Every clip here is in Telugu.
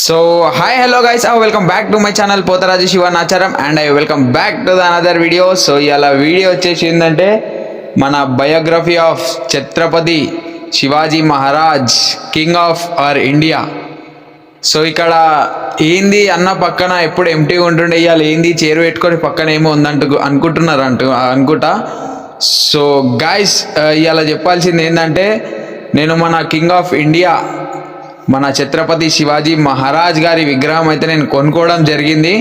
So hi hello guys, welcome back to my channel Potaraji Shivanacharam and I welcome back to the another video. So ఇలా వీడియో వచ్చేసి ఏంటంటే మన biography of Chhatrapati Shivaji Maharaj king of our India. So ఇక్కడ ఏంది అన్న పక్కన ఎప్పుడు ఎంటీ ఉంటుండే, ఇవాళ ఏంది చేరు పెట్టుకొని పక్కన ఏమో ఉందంటూ అనుకుంటున్నారు అనుకుంటా. సో గాయస్ ఇవాళ చెప్పాల్సింది ఏంటంటే నేను మన కింగ్ ఆఫ్ ఇండియా మన ఛత్రపతి శివాజీ మహారాజ్ గారి విగ్రహం అయితే నేను కొనుక్కోవడం జరిగింది.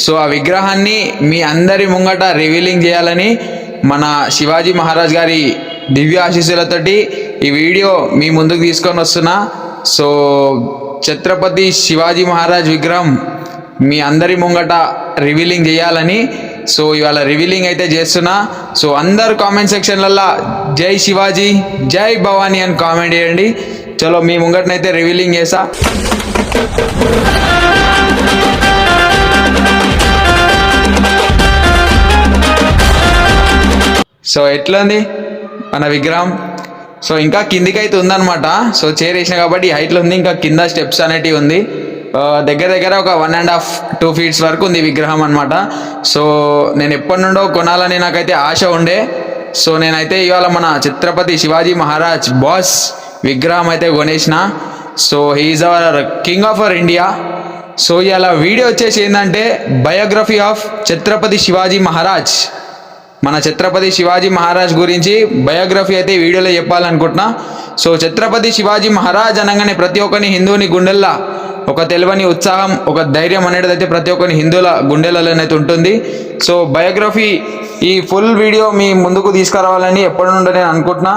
సో ఆ విగ్రహాన్ని మీ అందరి ముంగట రివీలింగ్ చేయాలని మన శివాజీ మహారాజ్ గారి దివ్య ఆశీస్సులతోటి ఈ వీడియో మీ ముందుకు తీసుకొని వస్తున్నా. సో ఛత్రపతి శివాజీ మహారాజ్ విగ్రహం మీ అందరి ముంగట రివీలింగ్ చేయాలని సో ఇవాళ రివీలింగ్ అయితే చేస్తున్నా. సో అందరు కామెంట్ సెక్షన్లలో జై శివాజీ జై భవానీ అని కామెంట్ చేయండి. చలో మీ ముంగటనైతే రివీలింగ్ చేసా. సో ఎట్లుంది మన విగ్రహం? సో ఇంకా కిందికి అయితే ఉందన్నమాట. సో చైర్ వేసిన కాబట్టి హైట్లో ఉంది, ఇంకా కింద స్టెప్స్ అనేటివి ఉంది. దగ్గర దగ్గర ఒక 1.5-2 feet వరకు ఉంది విగ్రహం అనమాట. సో నేను ఎప్పటి నుండో కొనాలని నాకైతే ఆశ ఉండే. సో నేనైతే ఇవాళ మన ఛత్రపతి శివాజీ మహారాజ్ బాస్ విగ్రహం అయితే కొనేసిన. So he is our king of our India. So ఇలా వీడియో వచ్చేసి ఏంటంటే బయోగ్రఫీ ఆఫ్ ఛత్రపతి శివాజీ మహారాజ్, మన ఛత్రపతి శివాజీ మహారాజ్ గురించి బయోగ్రఫీ అయితే ఈ వీడియోలో చెప్పాలనుకుంటున్నా. సో ఛత్రపతి శివాజీ మహారాజ్ అనగానే ప్రతి ఒక్కరిని హిందువుని గుండెల్లో ఒక తెలియని ఉత్సాహం, ఒక ధైర్యం అనేది అయితే ప్రతి ఒక్కరిని హిందువుల గుండెలలోనైతే ఉంటుంది. సో బయోగ్రఫీ ఈ ఫుల్ వీడియో మీ ముందుకు తీసుకురావాలని ఎప్పటి నుండో నేను అనుకుంటున్నా.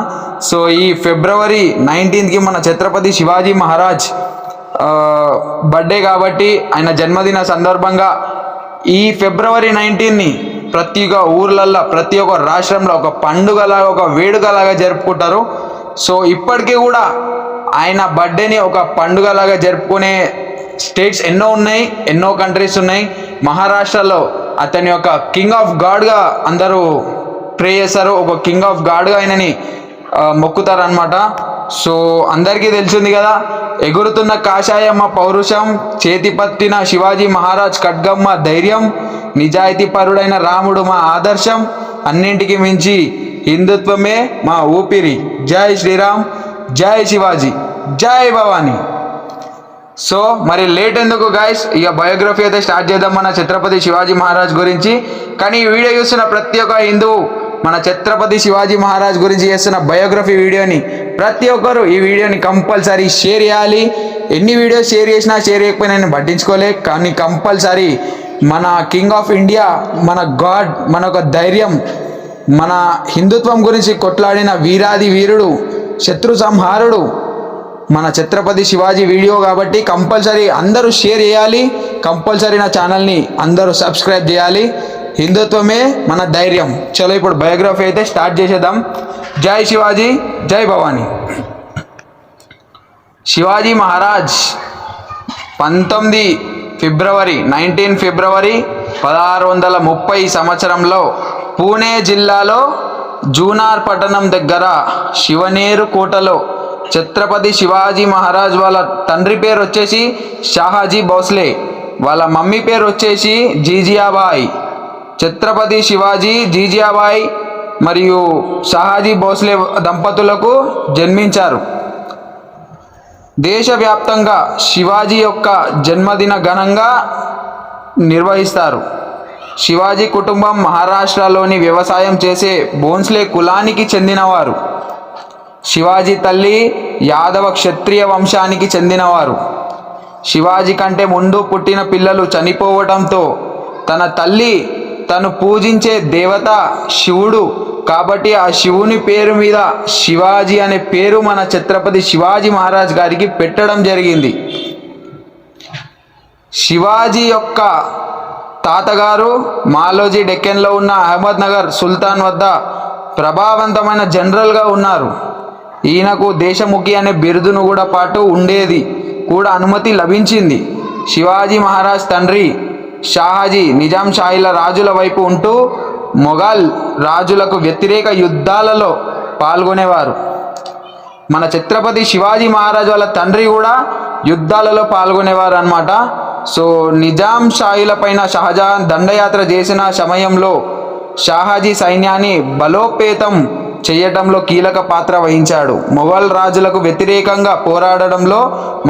సో ఈ February 19th మన ఛత్రపతి శివాజీ మహారాజ్ బర్త్డే కాబట్టి ఆయన జన్మదిన సందర్భంగా ఈ February 19ని ప్రతి ఒక్క ఊర్లల్లో ప్రతి ఒక్క రాష్ట్రంలో ఒక పండుగలాగా ఒక వేడుకలాగా జరుపుకుంటారు. సో ఇప్పటికీ కూడా ఆయన బర్త్డేని ఒక పండుగలాగా జరుపుకునే స్టేట్స్ ఎన్నో ఉన్నాయి, ఎన్నో కంట్రీస్ ఉన్నాయి. మహారాష్ట్రలో అతని యొక్క కింగ్ ఆఫ్ గాడ్గా అందరూ ప్రే చేస్తారు, ఒక కింగ్ ఆఫ్ గాడ్గా ఆయనని మొక్కుతారు అనమాట. సో అందరికీ తెలిసింది కదా, ఎగురుతున్న కాషాయమ్మ పౌరుషం, చేతిపత్తిన శివాజీ మహారాజ్ ఖడ్గమ్మ ధైర్యం, నిజాయితీ పరుడైన రాముడు మా ఆదర్శం, అన్నింటికి మించి హిందుత్వమే మా ఊపిరి, జై శ్రీరామ్ జై శివాజీ జై భవానీ. సో మరి లేట్ ఎందుకు గాయస్, ఇక బయోగ్రఫీ అయితే స్టార్ట్ చేద్దాం మన ఛత్రపతి శివాజీ మహారాజ్ గురించి. కానీ ఈ వీడియో చూస్తున్న ప్రతి ఒక్క హిందువు మన ఛత్రపతి శివాజీ మహారాజ్ గురించి చేస్తున్న బయోగ్రఫీ వీడియోని ప్రతి ఒక్కరు ఈ వీడియోని కంపల్సరీ షేర్ చేయాలి. ఎన్ని వీడియోస్ షేర్ చేసినా షేర్ చేయకపోయినా నేను పట్టించుకోలే, కానీ కంపల్సరీ మన కింగ్ ఆఫ్ ఇండియా, మన గాడ్, మన ఒక ధైర్యం, మన హిందుత్వం గురించి కొట్లాడిన వీరాది వీరుడు, శత్రు సంహారుడు మన ఛత్రపతి శివాజీ వీడియో కాబట్టి కంపల్సరీ అందరూ షేర్ చేయాలి. కంపల్సరీ నా ఛానల్ని అందరూ సబ్స్క్రైబ్ చేయాలి. హిందుత్వమే మన ధైర్యం. చలో ఇప్పుడు బయోగ్రఫీ అయితే స్టార్ట్ చేసేద్దాం. జై శివాజీ జై భవానీ. శివాజీ మహారాజ్ 19 ఫిబ్రవరి 1630 సంవత్సరంలో పూణే జిల్లాలో జూనార్ పట్టణం దగ్గర శివనేరు కోటలో ఛత్రపతి శివాజీ మహారాజ్ వాళ్ళ తండ్రి పేరు వచ్చేసి షాహాజీ భోస్లే, వాళ్ళ మమ్మీ పేరు వచ్చేసి జీజియాబాయి. ఛత్రపతి శివాజీ, జీజియాబాయి మరియు షాహాజీ భోస్లే దంపతులకు జన్మించారు. దేశవ్యాప్తంగా శివాజీ యొక్క జన్మదిన ఘనంగా నిర్వహిస్తారు. శివాజీ కుటుంబం మహారాష్ట్రలోని వ్యవసాయం చేసే భోన్స్లే కులానికి చెందినవారు. శివాజీ తల్లి యాదవ క్షత్రియ వంశానికి చెందినవారు. శివాజీ కంటే ముందు పుట్టిన పిల్లలు చనిపోవడంతో తన తల్లి తను పూజించే దేవత శివుడు కాబట్టి ఆ శివుని పేరు మీద శివాజీ అనే పేరు మన ఛత్రపతి శివాజీ మహారాజ్ గారికి పెట్టడం జరిగింది. శివాజీ యొక్క తాతగారు మాలోజీ డెక్కన్లో ఉన్న అహ్మద్నగర్ సుల్తాన్ వద్ద ప్రభావవంతమైన జనరల్గా ఉన్నారు. ఈయనకు దేశముఖి అనే బిరుదును కూడా పాటు ఉండేది కూడా అనుమతి లభించింది. శివాజీ మహారాజ్ తండ్రి షాహాజీ నిజాం షాయిల రాజుల వైపు ఉంటూ మొఘల్ రాజులకు వ్యతిరేక యుద్ధాలలో పాల్గొనేవారు. మన ఛత్రపతి శివాజీ మహారాజ్ వాళ్ళ తండ్రి కూడా యుద్ధాలలో పాల్గొనేవారు అనమాట. సో నిజాం షాయిల పైన షాజహాన్ దండయాత్ర చేసిన సమయంలో షాహాజీ సైన్యాన్ని బలోపేతం చేయటంలో కీలక పాత్ర వహించాడు. మొఘల్ రాజులకు వ్యతిరేకంగా పోరాడడంలో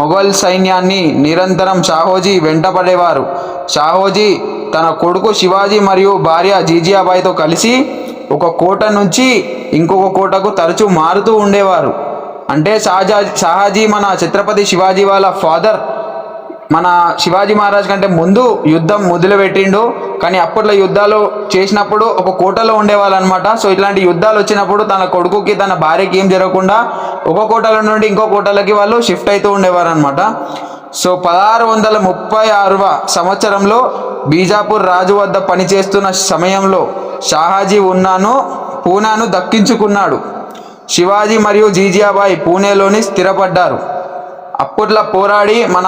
మొఘల్ సైన్యాన్ని నిరంతరం షాహోజీ వెంటపడేవారు. షాహోజీ తన కొడుకు శివాజీ మరియు భార్య జీజియాబాయితో కలిసి ఒక కోట నుంచి ఇంకొక కోటకు తరచూ మారుతూ ఉండేవారు. అంటే షాహాజీ మన ఛత్రపతి శివాజీ వాళ్ళ ఫాదర్ మన శివాజీ మహారాజ్ కంటే ముందు యుద్ధం మొదలుపెట్టిండు. కానీ అప్పట్లో యుద్ధాలు చేసినప్పుడు ఒక కోటలో ఉండేవాళ్ళు అనమాట. సో ఇట్లాంటి యుద్ధాలు వచ్చినప్పుడు తన కొడుకుకి తన భార్యకి ఏం జరగకుండా ఒక కోటల నుండి ఇంకో కోటలకి వాళ్ళు షిఫ్ట్ అవుతూ ఉండేవారు అనమాట. సో 1636వ సంవత్సరంలో బీజాపూర్ రాజు వద్ద పనిచేస్తున్న సమయంలో షాహాజీ పూనాను దక్కించుకున్నాడు. శివాజీ మరియు జీజియాబాయి పూణేలోని స్థిరపడ్డారు. అప్పట్లో పోరాడి మన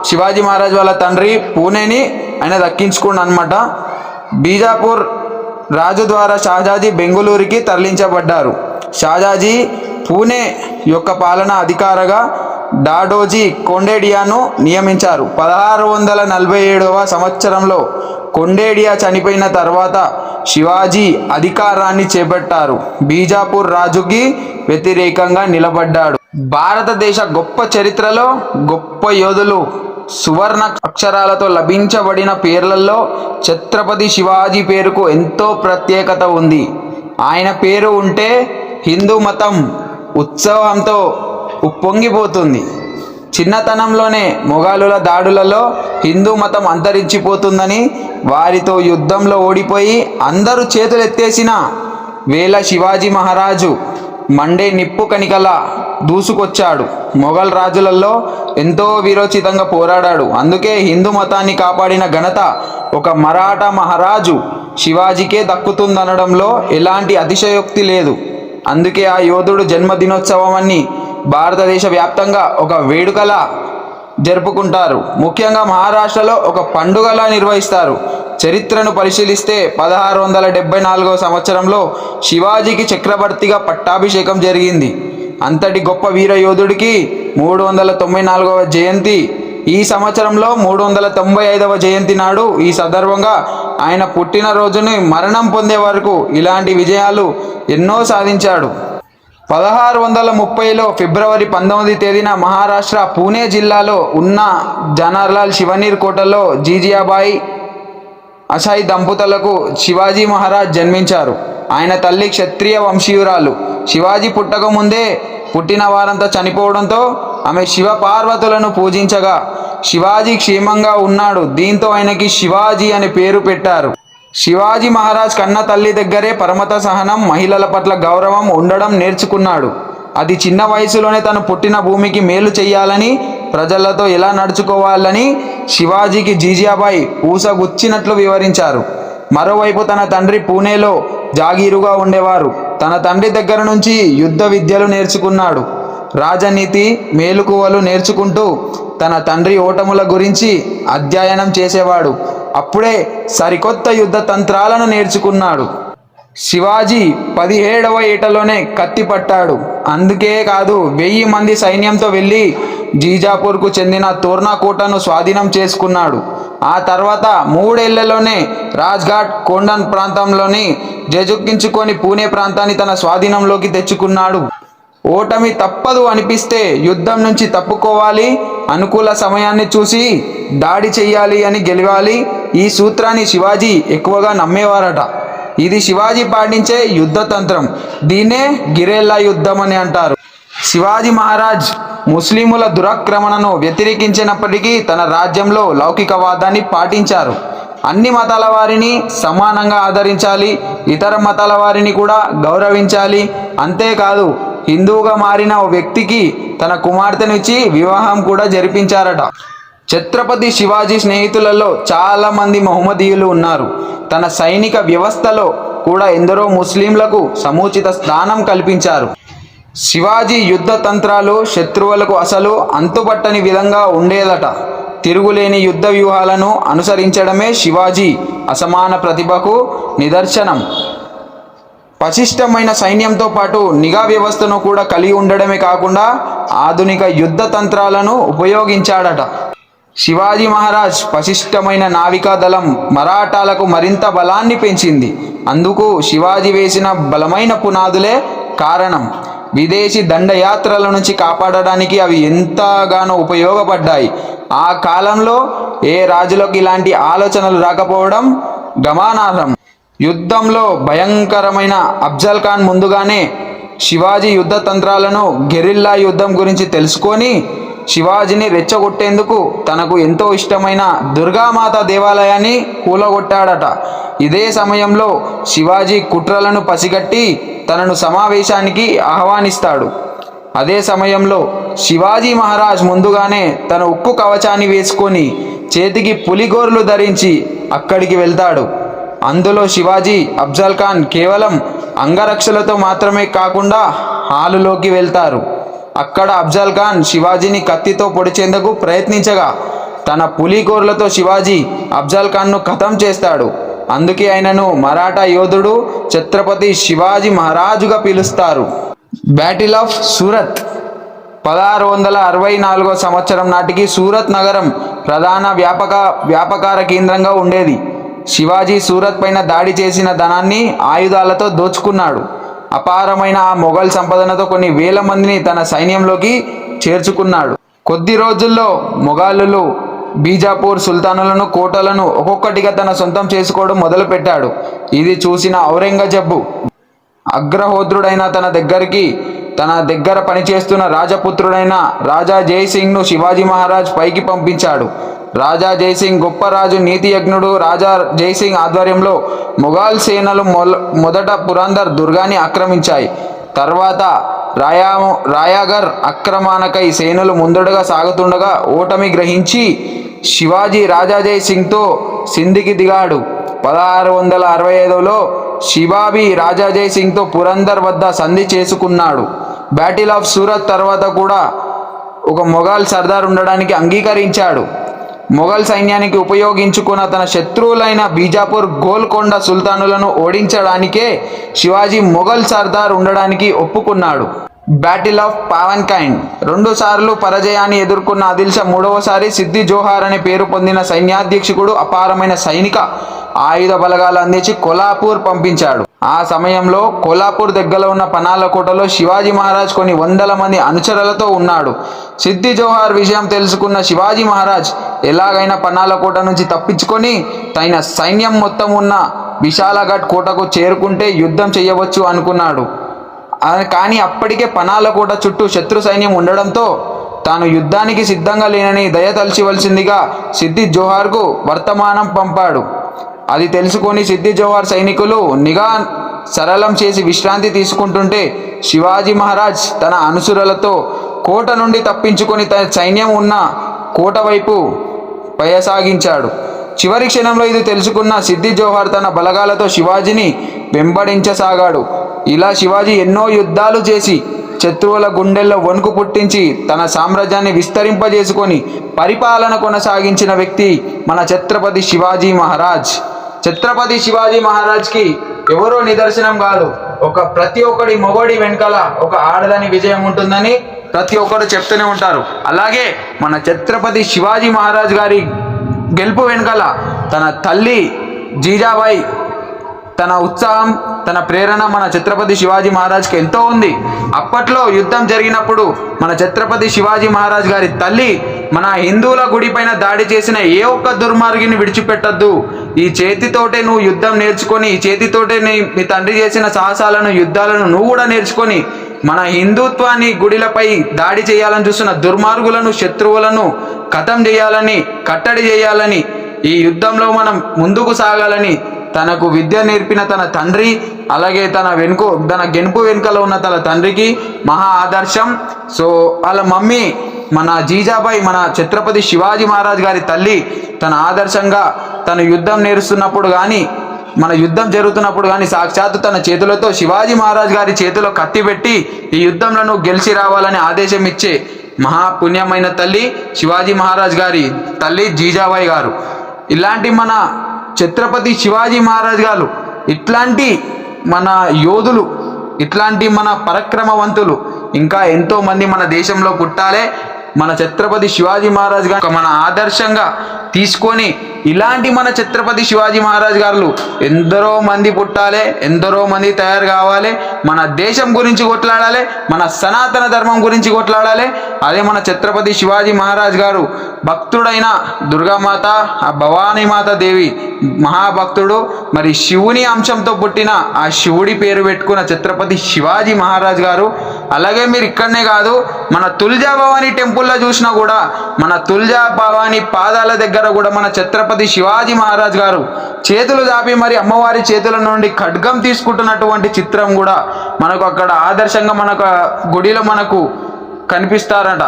శివాజీ మహారాజ్ వాళ్ళ తండ్రి పూణేని ఆయన దక్కించుకున్నాడు అనమాట. బీజాపూర్ రాజు ద్వారా షాజాజీ బెంగుళూరుకి తరలించబడ్డారు. షాజాజీ పూణే యొక్క పాలనా అధికారిగా డాడోజీ కొండేడియాను నియమించారు. 1647వ సంవత్సరంలో కొండేడియా చనిపోయిన తర్వాత శివాజీ అధికారాన్ని చేపట్టారు. బీజాపూర్ రాజుకి వ్యతిరేకంగా నిలబడ్డాడు. భారతదేశ గొప్ప చరిత్రలో గొప్ప యోధులు సువర్ణ అక్షరాలతో లభించబడిన పేర్లలో ఛత్రపతి శివాజీ పేరుకు ఎంతో ప్రత్యేకత ఉంది. ఆయన పేరు ఉంటే హిందూ మతం ఉత్సవంతో ఉప్పొంగిపోతుంది. చిన్నతనంలోనే మొఘలుల దాడులలో హిందూ మతం అంతరించిపోతుందని వారితో యుద్ధంలో ఓడిపోయి అందరూ చేతులెత్తేసిన వేళ శివాజీ మహారాజు మండే నిప్పు కణికలా దూసుకొచ్చాడు. మొఘల్ రాజులలో ఎంతో వీరోచితంగా పోరాడాడు. అందుకే హిందూ మతాన్ని కాపాడిన ఘనత ఒక మరాఠా మహారాజు శివాజీకే దక్కుతుందనడంలో ఎలాంటి అతిశయోక్తి లేదు. అందుకే ఆ యోధుడు జన్మదినోత్సవాన్ని భారతదేశ వ్యాప్తంగా ఒక వేడుకలా జరుపుకుంటారు. ముఖ్యంగా మహారాష్ట్రలో ఒక పండుగలా నిర్వహిస్తారు. చరిత్రను పరిశీలిస్తే 1674వ సంవత్సరంలో శివాజీకి చక్రవర్తిగా పట్టాభిషేకం జరిగింది. అంతటి గొప్ప వీర యోధుడికి 394వ జయంతి. ఈ సంవత్సరంలో 395వ జయంతి నాడు ఈ సందర్భంగా ఆయన పుట్టినరోజుని మరణం పొందే వరకు ఇలాంటి విజయాలు ఎన్నో సాధించాడు. 1630లో ఫిబ్రవరి 19వ తేదీన మహారాష్ట్ర పూణే జిల్లాలో ఉన్న జనరల్ శివనీర్ కోటలో జీజియాబాయి అసాయి దంపతులకు శివాజీ మహారాజ్ జన్మించారు. ఆయన తల్లి క్షత్రియ వంశీయురాలు. శివాజీ పుట్టకముందే పుట్టిన వారంతా చనిపోవడంతో ఆమె శివ పార్వతులను పూజించగా శివాజీ క్షేమంగా ఉన్నాడు. దీంతో ఆయనకి శివాజీ అనే పేరు పెట్టారు. శివాజీ మహారాజ్ కన్న తల్లి దగ్గరే పరమత సహనం, మహిళల పట్ల గౌరవం ఉండడం నేర్చుకున్నాడు. అది చిన్న వయసులోనే తను పుట్టిన భూమికి మేలు చేయాలని, ప్రజలతో ఎలా నడుచుకోవాలని శివాజీకి జీజియాబాయి పూసగుచ్చినట్లు వివరించారు. మరోవైపు తన తండ్రి పూణేలో జాగీరుగా ఉండేవారు. తన తండ్రి దగ్గర నుంచి యుద్ధ విద్యలు నేర్చుకున్నాడు. రాజనీతి మేలుకువలు నేర్చుకుంటూ తన తండ్రి ఓటముల గురించి అధ్యయనం చేసేవాడు. అప్పుడే సరికొత్త యుద్ధ తంత్రాలను నేర్చుకున్నాడు. శివాజీ 17వ ఏటలోనే కత్తి పట్టాడు. అందుకే కాదు, 1000 మంది సైన్యంతో వెళ్ళి జీజాపూర్కు చెందిన తోర్నా కోటను స్వాధీనం చేసుకున్నాడు. ఆ తర్వాత 3 ఏళ్లలోనే రాజ్ఘాట్ కొండన్ ప్రాంతంలోని జేజుక్కించుకొని పూణే ప్రాంతాన్ని తన స్వాధీనంలోకి తెచ్చుకున్నాడు. ఓటమి తప్పదు అనిపిస్తే యుద్ధం నుంచి తప్పుకోవాలి, అనుకూల సమయాన్ని చూసి దాడి చెయ్యాలి అని గెలవాలి. ఈ సూత్రాన్ని శివాజీ ఎక్కువగా నమ్మేవారట. ఇది శివాజీ పాటించే యుద్ధ తంత్రం. దీన్నే గిరెల్లా యుద్ధం అని అంటారు. శివాజీ మహారాజ్ ముస్లిముల దురాక్రమణను వ్యతిరేకించినప్పటికీ తన రాజ్యంలో లౌకికవాదాన్ని పాటించారు. అన్ని మతాల వారిని సమానంగా ఆదరించాలి, ఇతర మతాల వారిని కూడా గౌరవించాలి. అంతేకాదు, హిందువుగా మారిన ఓ వ్యక్తికి తన కుమార్తెనిచ్చి వివాహం కూడా జరిపించారట. ఛత్రపతి శివాజీ స్నేహితులలో చాలామంది మహమ్మదీయులు ఉన్నారు. తన సైనిక వ్యవస్థలో కూడా ఎందరో ముస్లింలకు సముచిత స్థానం కల్పించారు. శివాజీ యుద్ధ తంత్రాలు శత్రువులకు అసలు అంతుపట్టని విధంగా ఉండేదట. తిరుగులేని యుద్ధ వ్యూహాలను అనుసరించడమే శివాజీ అసమాన ప్రతిభకు నిదర్శనం. పటిష్టమైన సైన్యంతో పాటు నిఘా వ్యవస్థను కూడా కలిగి ఉండడమే కాకుండా ఆధునిక యుద్ధ తంత్రాలను ఉపయోగించాడట. శివాజీ మహారాజ్ పటిష్టమైన నావికా దళం మరాఠాలకు మరింత బలాన్ని పెంచింది. అందుకు శివాజీ వేసిన బలమైన పునాదులే కారణం. విదేశీ దండయాత్రల నుంచి కాపాడడానికి అవి ఎంతగానో ఉపయోగపడ్డాయి. ఆ కాలంలో ఏ రాజులకు ఇలాంటి ఆలోచనలు రాకపోవడం గమనార్హం. యుద్ధంలో భయంకరమైన అఫ్జల్ ఖాన్ ముందుగానే శివాజీ యుద్ధ తంత్రాలను, గెరిల్లా యుద్ధం గురించి తెలుసుకొని శివాజీని రెచ్చగొట్టేందుకు తనకు ఎంతో ఇష్టమైన దుర్గామాత దేవాలయాన్ని కూలగొట్టాడట. ఇదే సమయంలో శివాజీ కుట్రలను పసిగట్టి తనను సమావేశానికి ఆహ్వానిస్తాడు. అదే సమయంలో శివాజీ మహారాజ్ ముందుగానే తన ఉక్కు కవచాన్ని వేసుకొని చేతికి పులిగోర్లు ధరించి అక్కడికి వెళ్తాడు. అందులో శివాజీ, అఫ్జల్ ఖాన్ కేవలం అంగరక్షలతో మాత్రమే కాకుండా హాలులోకి వెళ్తారు. అక్కడ అఫ్జల్ ఖాన్ శివాజీని కత్తితో పొడిచేందుకు ప్రయత్నించగా తన పులిగోర్లతో శివాజీ అఫ్జల్ ఖాన్ను ఖతం చేస్తాడు. అందుకే ఆయనను మరాఠా యోధుడు ఛత్రపతి శివాజీ మహారాజుగా పిలుస్తారు. బ్యాటిల్ ఆఫ్ సూరత్ 1664 సంవత్సరం నాటికి సూరత్ నగరం ప్రధాన వ్యాపకార కేంద్రంగా ఉండేది. శివాజీ సూరత్ పైన దాడి చేసిన ధనాన్ని ఆయుధాలతో దోచుకున్నాడు. అపారమైన ఆ మొఘల్ సంపదనతో కొన్ని వేల మందిని తన సైన్యంలోకి చేర్చుకున్నాడు. కొద్ది రోజుల్లో మొఘలులు బీజాపూర్ సుల్తానులను, కోటలను ఒక్కొక్కటిగా తన సొంతం చేసుకోవడం మొదలుపెట్టాడు. ఇది చూసిన ఔరంగజేబు అగ్రహోత్రుడైన తన దగ్గర పనిచేస్తున్న రాజపుత్రుడైన రాజా జైసింగ్ను శివాజీ మహారాజ్ పైకి పంపించాడు. రాజా జైసింగ్ గొప్ప రాజు, నీతియజ్ఞుడు. రాజా జైసింగ్ ఆధ్వర్యంలో మొఘల్ సేనలు మొదట పురందర్ దుర్గాన్ని ఆక్రమించాయి. తర్వాత రాయాగర్ ఆక్రమణకై సేనలు ముందడుగా సాగుతుండగా ఓటమి గ్రహించి శివాజీ రాజా జైసింగ్తో సింధికి దిగాడు. 1665లో శివాజీ రాజా జైసింగ్తో పురందర్ వద్ద సంధి చేసుకున్నాడు. బ్యాటిల్ ఆఫ్ సూరత్ తర్వాత కూడా ఒక మొఘల్ సర్దార్ ఉండడానికి అంగీకరించాడు. మొఘల్ సైన్యానికి ఉపయోగించుకున్న తన శత్రువులైన బీజాపూర్, గోల్కొండ సుల్తానులను ఓడించడానికే శివాజీ మొఘల్ సర్దార్ ఉండడానికి ఒప్పుకున్నాడు. బ్యాటిల్ ఆఫ్ పావన్కైన్ 2 సార్లు పరాజయాన్ని ఎదుర్కొన్న ఆదిల్షా మూడవసారి సిద్ది జోహార్ అనే పేరు పొందిన సైన్యాధ్యక్షుడు అపారమైన సైనిక ఆయుధ బలగాలు అందించి కొల్హాపూర్ పంపించాడు. ఆ సమయంలో కొల్హాపూర్ దగ్గర ఉన్న పనాలకోటలో శివాజీ మహారాజ్ కొన్ని వందల మంది అనుచరులతో ఉన్నాడు. సిద్ది జోహార్ విషయం తెలుసుకున్న శివాజీ మహారాజ్ ఎలాగైనా పనాలకోట నుంచి తప్పించుకొని తన సైన్యం మొత్తం ఉన్న విశాలగఢ్ కోటకు చేరుకుంటే యుద్ధం చేయవచ్చు అనుకున్నాడు. కానీ అప్పటికే పనాలకోట చుట్టూ శత్రు సైన్యం ఉండడంతో తాను యుద్ధానికి సిద్ధంగా లేనని దయతలచివలసిందిగా సిద్ది జోహార్కు వర్తమానం పంపాడు. అది తెలుసుకొని సిద్ది జోహార్ సైనికులు నిఘా సరళం చేసి విశ్రాంతి తీసుకుంటుంటే శివాజీ మహారాజ్ తన అనుచరులతో కోట నుండి తప్పించుకొని తన సైన్యం ఉన్న కోట వైపు పయసాగించాడు. చివరి క్షణంలో ఇది తెలుసుకున్న సిద్ది జోహార్ తన బలగాలతో శివాజీని వెంబడించసాగాడు. ఇలా శివాజీ ఎన్నో యుద్ధాలు చేసి శత్రువుల గుండెల్లో వణుకు పుట్టించి తన సామ్రాజ్యాన్ని విస్తరింపజేసుకొని పరిపాలన కొనసాగించిన వ్యక్తి మన ఛత్రపతి శివాజీ మహారాజ్. ఛత్రపతి శివాజీ మహారాజ్కి ఎవరో నిదర్శనం కాదు, ప్రతి ఒక్కడి మొగోడి వెనకాల ఒక ఆడదాని విజయం ఉంటుందని ప్రతి ఒక్కరు చెప్తూనే ఉంటారు. అలాగే మన ఛత్రపతి శివాజీ మహారాజ్ గారి గెలుపు వెనకాల తన తల్లి జీజాబాయి తన ఉత్సాహం, తన ప్రేరణ మన ఛత్రపతి శివాజీ మహారాజ్కి ఎంతో ఉంది. అప్పట్లో యుద్ధం జరిగినప్పుడు మన ఛత్రపతి శివాజీ మహారాజ్ గారి తల్లి మన హిందువుల గుడిపైన దాడి చేసిన ఏ ఒక్క దుర్మార్గిని విడిచిపెట్టద్దు, ఈ చేతితోటే నువ్వు యుద్ధం నేర్చుకొని, ఈ చేతితోటే మీ తండ్రి చేసిన సాహసాలను, యుద్ధాలను నువ్వు కూడా నేర్చుకొని మన హిందుత్వాన్ని గుడిలపై దాడి చేయాలని చూస్తున్న దుర్మార్గులను, శత్రువులను ఖతం చేయాలని, కట్టడి చేయాలని, ఈ యుద్ధంలో మనం ముందుకు సాగాలని తనకు విద్య నేర్పిన తన తండ్రి, అలాగే తన గెనుపు వెనుకలో ఉన్న తన తండ్రికి మహా ఆదర్శం. సో వాళ్ళ మమ్మీ మన జీజాబాయి, మన ఛత్రపతి శివాజీ మహారాజ్ గారి తల్లి, తన ఆదర్శంగా తను యుద్ధం నేర్చుతున్నప్పుడు కానీ, మన యుద్ధం జరుగుతున్నప్పుడు కానీ సాక్షాత్తు తన చేతులతో శివాజీ మహారాజ్ గారి చేతిలో కత్తి పెట్టి ఈ యుద్ధంలో గెలిచి రావాలని ఆదేశం ఇచ్చే మహాపుణ్యమైన తల్లి శివాజీ మహారాజ్ గారి తల్లి జీజాబాయి గారు. ఇలాంటి మన ఛత్రపతి శివాజీ మహారాజ్ గారు ఇట్లాంటి మన యోధులు, ఇట్లాంటి మన పరాక్రమవంతులు ఇంకా ఎంతో మంది మన దేశంలో పుట్టాలే. మన ఛత్రపతి శివాజీ మహారాజ్ గారు మన ఆదర్శంగా తీసుకొని ఇలాంటి మన ఛత్రపతి శివాజీ మహారాజ్ గారు ఎందరో మంది పుట్టాలి, ఎందరో మంది తయారు కావాలి. మన దేశం గురించి కొట్లాడాలి, మన సనాతన ధర్మం గురించి కొట్లాడాలి. అదే మన ఛత్రపతి శివాజీ మహారాజ్ గారు భక్తుడైన దుర్గామాత, ఆ భవానీమాత దేవి మహాభక్తుడు, మరి శివుని అంశంతో పుట్టిన ఆ శివుడి పేరు పెట్టుకున్న ఛత్రపతి శివాజీ మహారాజ్ గారు. అలాగే మీరు ఇక్కడనే కాదు, మన తుల్జా భవానీ టెంపుల్లో చూసినా కూడా, మన తుల్జా భవానీ పాదాల దగ్గర కూడా మన ఛత్రపతి శివాజీ మహారాజ్ గారు చేతులు దాపి మరి అమ్మవారి చేతుల నుండి ఖడ్గం తీసుకుంటున్నటువంటి చిత్రం కూడా మనకు అక్కడ ఆదర్శంగా మనకు గుడిలో మనకు కనిపిస్తారట.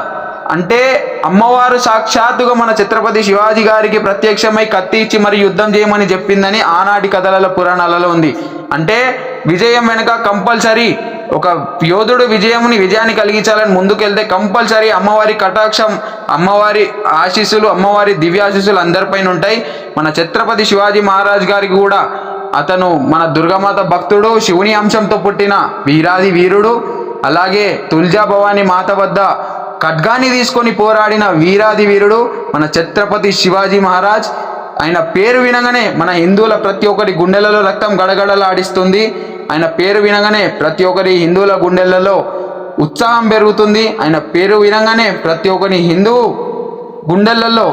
అంటే అమ్మవారు సాక్షాత్తుగా మన ఛత్రపతి శివాజీ గారికి ప్రత్యక్షమై కత్తి ఇచ్చి మరి యుద్ధం చేయమని చెప్పిందని ఆనాటి కథలలో పురాణాలలో ఉంది. అంటే విజయం వెనుక కంపల్సరీ ఒక యోధుడు విజయాన్ని కలిగించాలని ముందుకెళ్తే కంపల్సరీ అమ్మవారి కటాక్షం, అమ్మవారి ఆశీస్సులు, అమ్మవారి దివ్యాశీస్సులు అందరిపైన ఉంటాయి. మన ఛత్రపతి శివాజీ మహారాజ్ గారికి కూడా అతను మన దుర్గామాత భక్తుడు, శివుని అంశంతో పుట్టిన వీరాది వీరుడు. అలాగే తుల్జా భవానీ మాత వద్ద ఖడ్గాన్ని తీసుకొని పోరాడిన వీరాది వీరుడు మన ఛత్రపతి శివాజీ మహారాజ్. ఆయన పేరు వినగానే మన హిందువుల ప్రతి ఒక్కరి గుండెలలో రక్తం గడగడలాడిస్తుంది. ఆయన పేరు వినగానే ప్రతి ఒక్కరి హిందువుల గుండెలలో ఉత్సాహం పెరుగుతుంది. ఆయన పేరు వినగానే ప్రతి ఒక్కరి హిందువు గుండెలలో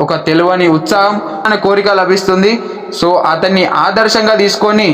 ఒక తెలియని ఉత్సాహం అనే కోరిక లభిస్తుంది. సో అతన్ని ఆదర్శంగా తీసుకొని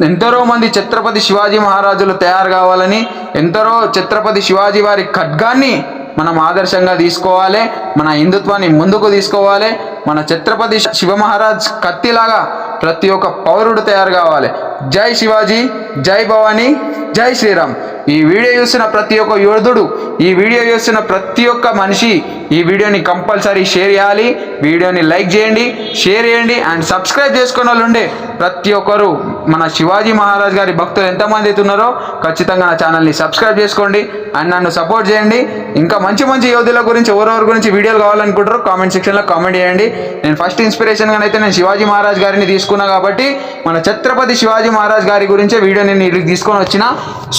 ఎందరో మంది ఛత్రపతి శివాజీ మహారాజులు తయారు కావాలని, ఎందరో ఛత్రపతి శివాజీ వారి ఖడ్గాన్ని మనం ఆదర్శంగా తీసుకోవాలి, మన హిందుత్వాన్ని ముందుకు తీసుకోవాలి. మన ఛత్రపతి శివ మహారాజ్ కత్తిలాగా ప్రతి ఒక్క పౌరుడు తయారు కావాలి. జై శివాజీ, జై భవానీ, జై శ్రీరామ్. ఈ వీడియో చూస్తున్న ప్రతి ఒక్క యోధుడు, ఈ వీడియో చూస్తున్న ప్రతి ఒక్క మనిషి ఈ వీడియోని కంపల్సరీ షేర్ చేయాలి. వీడియోని లైక్ చేయండి, షేర్ చేయండి అండ్ సబ్స్క్రైబ్ చేసుకున్న వాళ్ళు ఉండే ప్రతి ఒక్కరు మన శివాజీ మహారాజ్ గారి భక్తులు ఎంతమంది అయితే ఉన్నారో ఖచ్చితంగా నా ఛానల్ని సబ్స్క్రైబ్ చేసుకోండి అండ్ నన్ను సపోర్ట్ చేయండి. ఇంకా మంచి మంచి యోధుల గురించి ఎవరెవరి గురించి వీడియోలు కావాలనుకుంటారో కామెంట్ సెక్షన్లో కామెంట్ చేయండి. నేను ఫస్ట్ ఇన్స్పిరేషన్గా అయితే నేను శివాజీ మహారాజ్ గారిని తీసుకున్నా కాబట్టి మన ఛత్రపతి శివాజీ మహారాజ్ గారి గురించే వీడియో నేను ఇక్కడికి తీసుకొని వచ్చిన.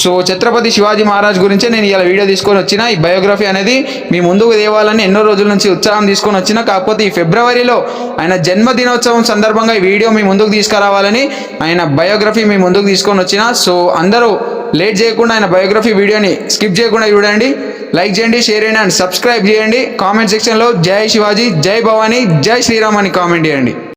సో ఛత్రపతి శివాజీ మహారాజ్ గురించే నేను ఇలా వీడియో తీసుకొని వచ్చిన. ఈ బయోగ్రఫీ అనేది మీ ముందుకు తేవాలని ఎన్నో రోజుల నుంచి ఉత్సాహం తీసుకొని వచ్చిన. కాకపోతే ఈ ఫిబ్రవరిలో ఆయన జన్మదినోత్సవం సందర్భంగా ఈ వీడియో మీ ముందుకు తీసుకురావాలని ఆయన బయోగ్రఫీ మీ ముందుకు తీసుకొని వచ్చిన. సో అందరూ లేట్ చేయకుండా ఆయన బయోగ్రఫీ వీడియోని స్కిప్ చేయకుండా చూడండి. లైక్ చేయండి, షేర్ చేయండి అండ్ సబ్స్క్రైబ్ చేయండి. కామెంట్ సెక్షన్లో జై శివాజీ, జై భవానీ, జై శ్రీరామ్ అని కామెంట్ చేయండి.